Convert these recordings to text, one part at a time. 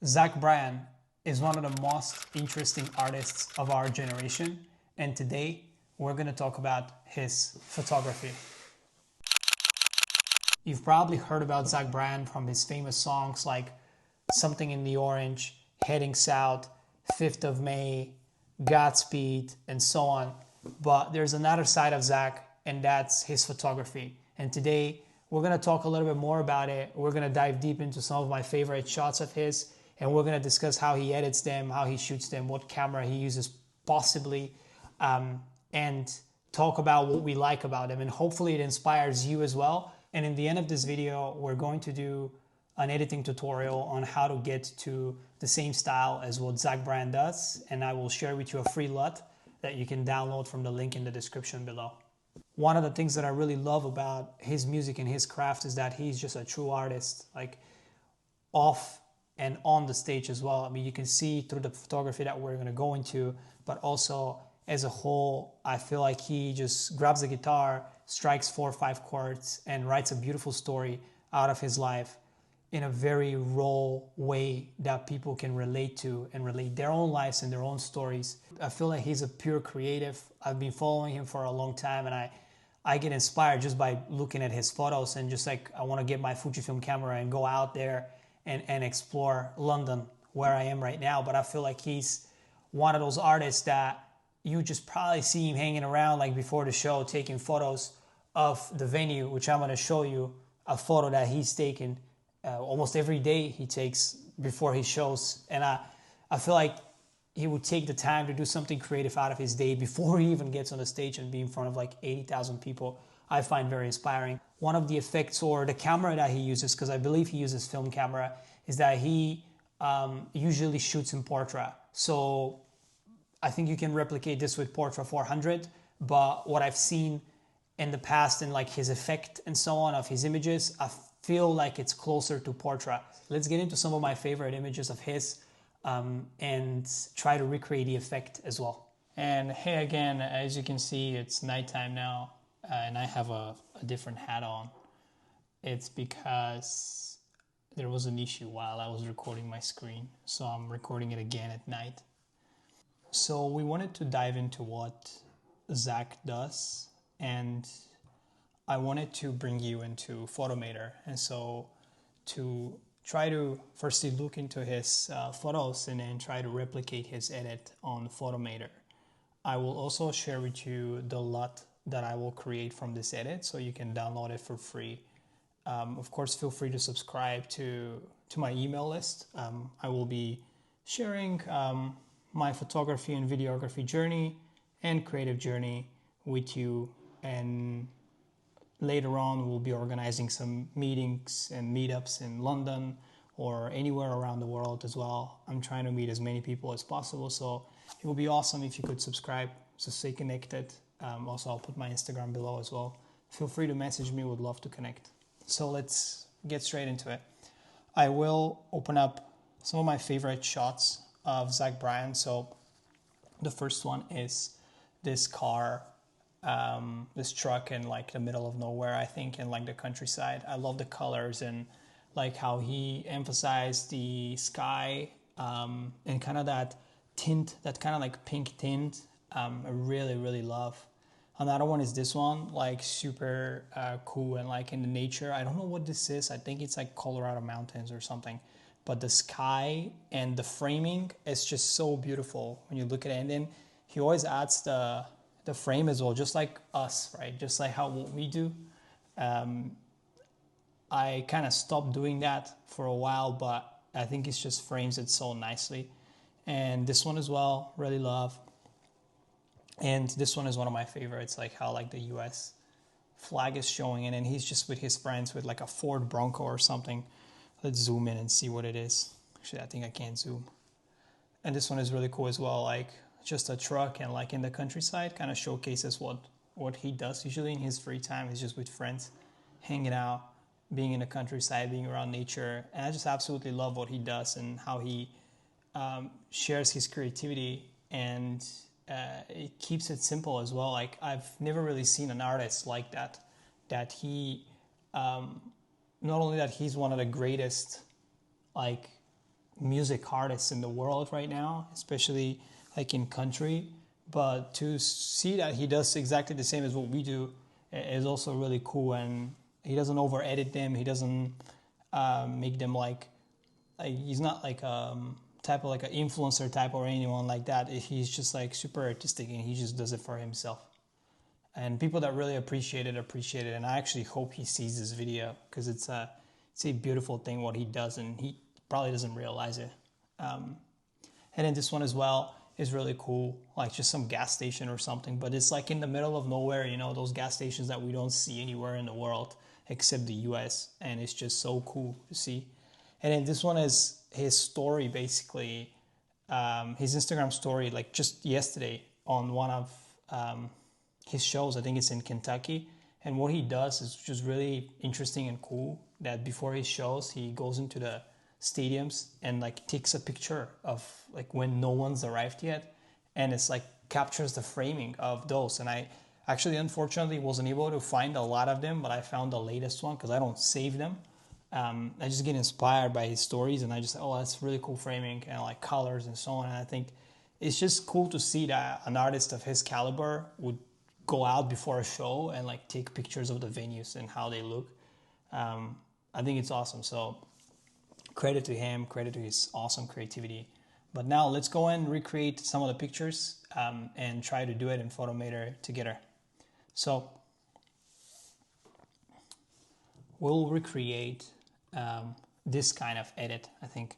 Zach Bryan is one of the most interesting artists of our generation, and today we're going to talk about his photography. You've probably heard about Zach Bryan from his famous songs like Something in the Orange, Heading South, 5th of May, Godspeed, and so on. But there's another side of Zach, and that's his photography. And today we're going to talk a little bit more about it. We're going to dive deep into some of my favorite shots of his, and we're going to discuss how he edits them, how he shoots them, what camera he uses possibly, and talk about what we like about them. And hopefully it inspires you as well. And in the end of this video, we're going to do an editing tutorial on how to get to the same style as what Zach Bryan does. And I will share with you a free LUT that you can download from the link in the description below. One of the things that I really love about his music and his craft is that he's just a true artist, like off and on the stage as well. I mean, you can see through the photography that we're going to go into, but also as a whole, I feel like he just grabs a guitar, strikes 4 or 5 chords, and writes a beautiful story out of his life in a very raw way that people can relate to and relate their own lives and their own stories. I feel like he's a pure creative. I've been following him for a long time, and I get inspired just by looking at his photos, and just like I want to get my Fujifilm camera and go out there and explore London, where I am right now. But I feel like he's one of those artists that you just probably see him hanging around like before the show, taking photos of the venue, which I'm going to show you a photo that he's taken almost every day he takes before his shows. And I feel like he would take the time to do something creative out of his day before he even gets on the stage and be in front of like 80,000 people. I find very inspiring. One of the effects or the camera that he uses, because I believe he uses film camera, is that he usually shoots in portrait. So I think you can replicate this with Portra 400, but what I've seen in the past and like his effect and so on of his images, I feel like it's closer to portrait. Let's get into some of my favorite images of his and try to recreate the effect as well. And hey, again, as you can see, it's nighttime now, and I have a different hat on. It's because there was an issue while I was recording my screen, so I'm recording it again at night. So we wanted to dive into what Zach does, and I wanted to bring you into Photomator. And so to try to firstly look into his photos and then try to replicate his edit on Photomator. I will also share with you the LUT that I will create from this edit, so you can download it for free. Of course, feel free to subscribe to my email list. I will be sharing my photography and videography journey and creative journey with you, and later on we'll be organizing some meetings and meetups in London or anywhere around the world as well. I'm trying to meet as many people as possible, so it would be awesome if you could subscribe, so stay connected. Also, I'll put my Instagram below as well. Feel free to message me, would love to connect. So let's get straight into it. I will open up some of my favorite shots of Zach Bryan. So the first one is this car, this truck in like the middle of nowhere, I think, in like the countryside. I love the colors and like how he emphasized the sky and kind of that tint, that kind of like pink tint. I really, really love. Another one is this one, like super cool and like in the nature. I don't know what this is. I think it's like Colorado mountains or something. But the sky and the framing is just so beautiful when you look at it. And then he always adds the frame as well, just like us, right? Just like how what we do. I kind of stopped doing that for a while, but I think it just frames it so nicely. And this one as well, really love. And this one is one of my favorites, like how like the US flag is showing in, and he's just with his friends with like a Ford Bronco or something. Let's zoom in and see what it is. Actually, I think I can't zoom. And this one is really cool as well, like just a truck and like in the countryside, kind of showcases what he does usually in his free time. He's just with friends, hanging out, being in the countryside, being around nature. And I just absolutely love what he does and how he shares his creativity, and it keeps it simple as well. Like I've never really seen an artist like that he not only that he's one of the greatest like music artists in the world right now, especially like in country. But to see that he does exactly the same as what we do is also really cool. And he doesn't over edit them. He doesn't make them like he's not like type of like an influencer type or anyone like that. He's just like super artistic and he just does it for himself. And people that really appreciate it. And I actually hope he sees this video because it's a beautiful thing what he does, and he probably doesn't realize it. And then this one as well is really cool, like just some gas station or something, but it's like in the middle of nowhere, you know, those gas stations that we don't see anywhere in the world except the US, and it's just so cool to see. And then this one is his story, basically, his Instagram story, like just yesterday on one of his shows. I think it's in Kentucky. And what he does is just really interesting and cool, that before his shows, he goes into the stadiums and like takes a picture of like when no one's arrived yet. And it's like captures the framing of those. And I actually, unfortunately, wasn't able to find a lot of them, but I found the latest one because I don't save them. I just get inspired by his stories, and I just, oh, that's really cool framing and like colors and so on. And I think it's just cool to see that an artist of his caliber would go out before a show and like take pictures of the venues and how they look. I think it's awesome. So credit to him, credit to his awesome creativity. But now let's go and recreate some of the pictures and try to do it in Photomator together. So we'll recreate this kind of edit. I think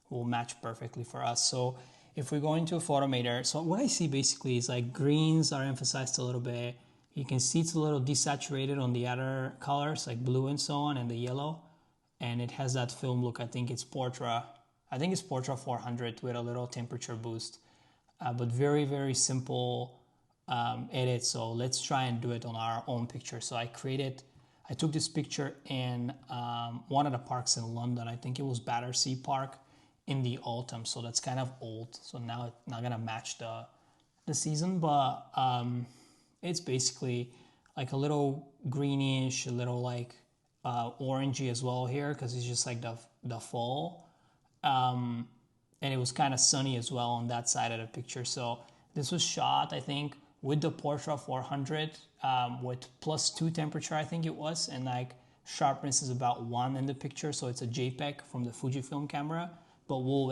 will match perfectly for us. So if we go into Photomator, so what I see basically is like greens are emphasized a little bit. You can see it's a little desaturated on the other colors, like blue and so on, and the yellow. And it has that film look. I think it's Portra. I think it's Portra 400 with a little temperature boost. But very, very simple edit. So let's try and do it on our own picture. So I took this picture in one of the parks in London. I think it was Battersea Park in the autumn. So that's kind of old. So now it's not gonna match the season, but it's basically like a little greenish, a little like orangey as well here, because it's just like the fall. And it was kind of sunny as well on that side of the picture. So this was shot, I think, with the Portra 400 with +2 temperature, I think it was, and like sharpness is about 1 in the picture, so it's a JPEG from the Fujifilm camera. But we'll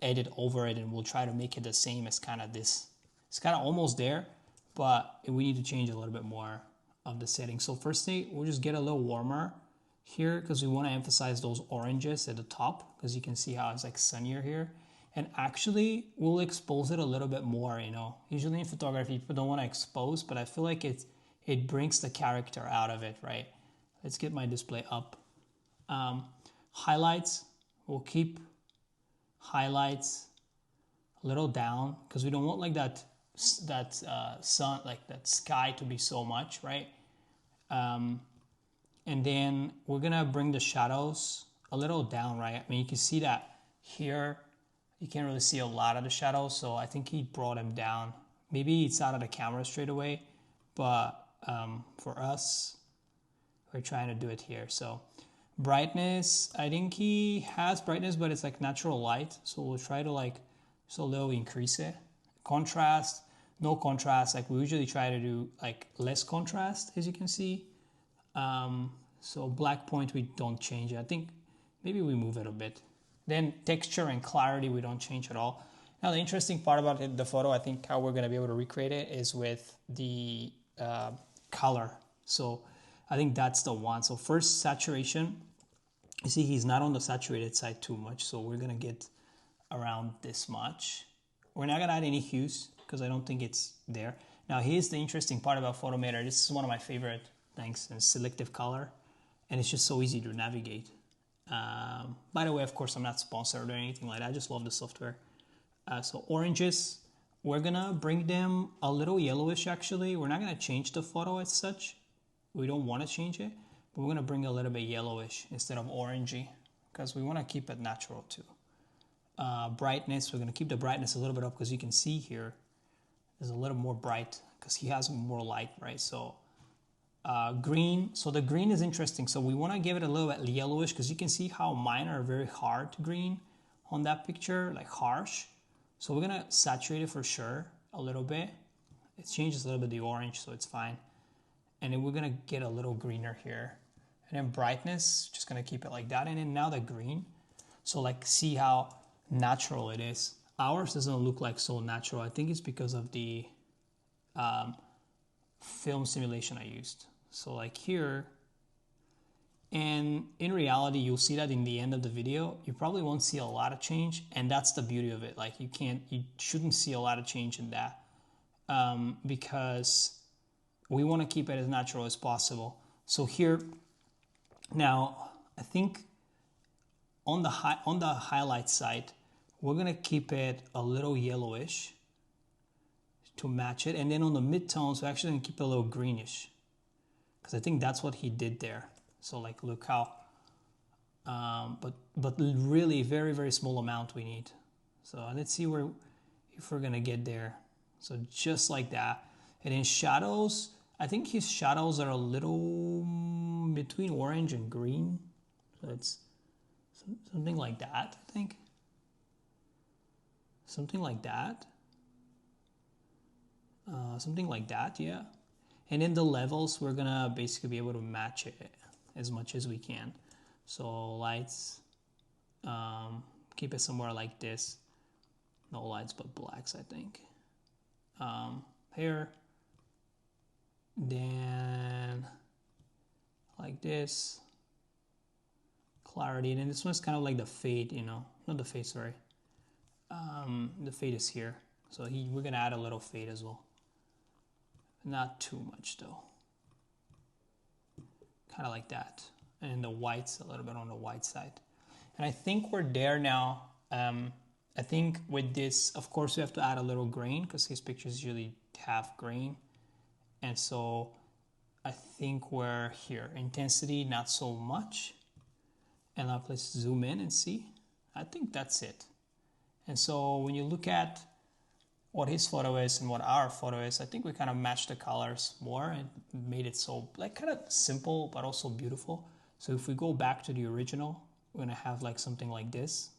edit over it and we'll try to make it the same as kind of this. It's kind of almost there, but we need to change a little bit more of the settings. So first thing, we'll just get a little warmer here because we want to emphasize those oranges at the top, because you can see how it's like sunnier here. And actually, we'll expose it a little bit more, you know. Usually in photography, people don't want to expose, but I feel like it brings the character out of it, right? Let's get my display up. Highlights, we'll keep highlights a little down because we don't want like that sun, like that sky to be so much, right? And then we're gonna bring the shadows a little down, right? I mean, you can see that here. You can't really see a lot of the shadows, so I think he brought them down. Maybe it's out of the camera straight away, but for us, we're trying to do it here. So brightness, I think he has brightness, but it's like natural light, so we'll try to like just a little increase it. Contrast, no contrast, like we usually try to do like less contrast, as you can see. So black point, we don't change it. I think maybe we move it a bit. Then texture and clarity, we don't change at all. Now the interesting part about the photo, I think how we're gonna be able to recreate it is with the color. So I think that's the one. So first, saturation. You see he's not on the saturated side too much, so we're gonna get around this much. We're not gonna add any hues because I don't think it's there. Now here's the interesting part about Photomator. This is one of my favorite things, and selective color, and it's just so easy to navigate. By the way, of course, I'm not sponsored or anything like that. I just love the software. So oranges, we're gonna bring them a little yellowish actually. We're not gonna change the photo as such. We don't want to change it, but we're gonna bring a little bit yellowish instead of orangey because we want to keep it natural too. Brightness, we're gonna keep the brightness a little bit up because you can see here there's a little more bright because he has more light, right? So green, so the green is interesting. So we want to give it a little bit yellowish because you can see how mine are very hard green. on that picture, like harsh. So we're gonna saturate it for sure a little bit. It changes a little bit the orange, so it's fine. And then we're gonna get a little greener here. And then brightness, just gonna keep it like that. And then now the green. So like see how natural it is. Ours doesn't look like so natural. I think it's because of the film simulation I used. So like here, and in reality, you'll see that in the end of the video, you probably won't see a lot of change. And that's the beauty of it. Like you shouldn't see a lot of change in that because we want to keep it as natural as possible. So here, now I think on the highlight side, we're gonna keep it a little yellowish to match it, and then on the midtones, we're actually gonna keep it a little greenish because I think that's what he did there. So like, look how, but really very, very small amount we need. So let's see if we're gonna get there. So just like that. And in shadows, I think his shadows are a little between orange and green. So it's something like that, I think. Something like that. Something like that, yeah. And in the levels, we're gonna basically be able to match it as much as we can. So lights, keep it somewhere like this. No lights but blacks, I think. Here, then like this, clarity, and then this one's kind of like the fade, you know, not the fade, sorry. The fade is here, so we're gonna add a little fade as well. Not too much though. Kind of like that, and the whites a little bit on the white side. And I think we're there now. I think with this, of course, we have to add a little grain because his pictures usually have grain. And so I think we're here. Intensity, not so much. And now let's zoom in and see. I think that's it. And so when you look at what his photo is and what our photo is, I think we kind of matched the colors more and made it so like kind of simple, but also beautiful. So if we go back to the original, we're gonna have like something like this.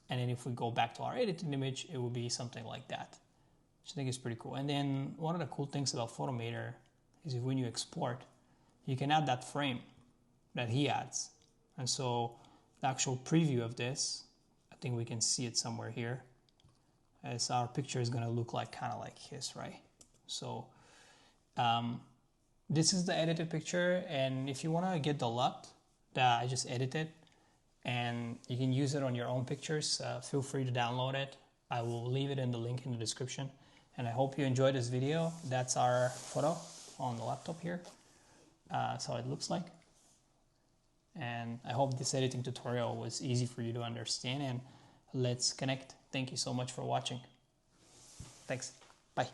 And then if we go back to our edited image, it will be something like that, which I think is pretty cool. And then one of the cool things about Photomator is when you export, you can add that frame that he adds. And so the actual preview of this, I think we can see it somewhere here, as our picture is gonna look like kind of like his, right? So this is the edited picture, and if you wanna get the LUT that I just edited, and you can use it on your own pictures, feel free to download it. I will leave it in the link in the description. And I hope you enjoyed this video. That's our photo on the laptop here. That's how it looks like. And I hope this editing tutorial was easy for you to understand, and let's connect. Thank you so much for watching. Thanks. Bye.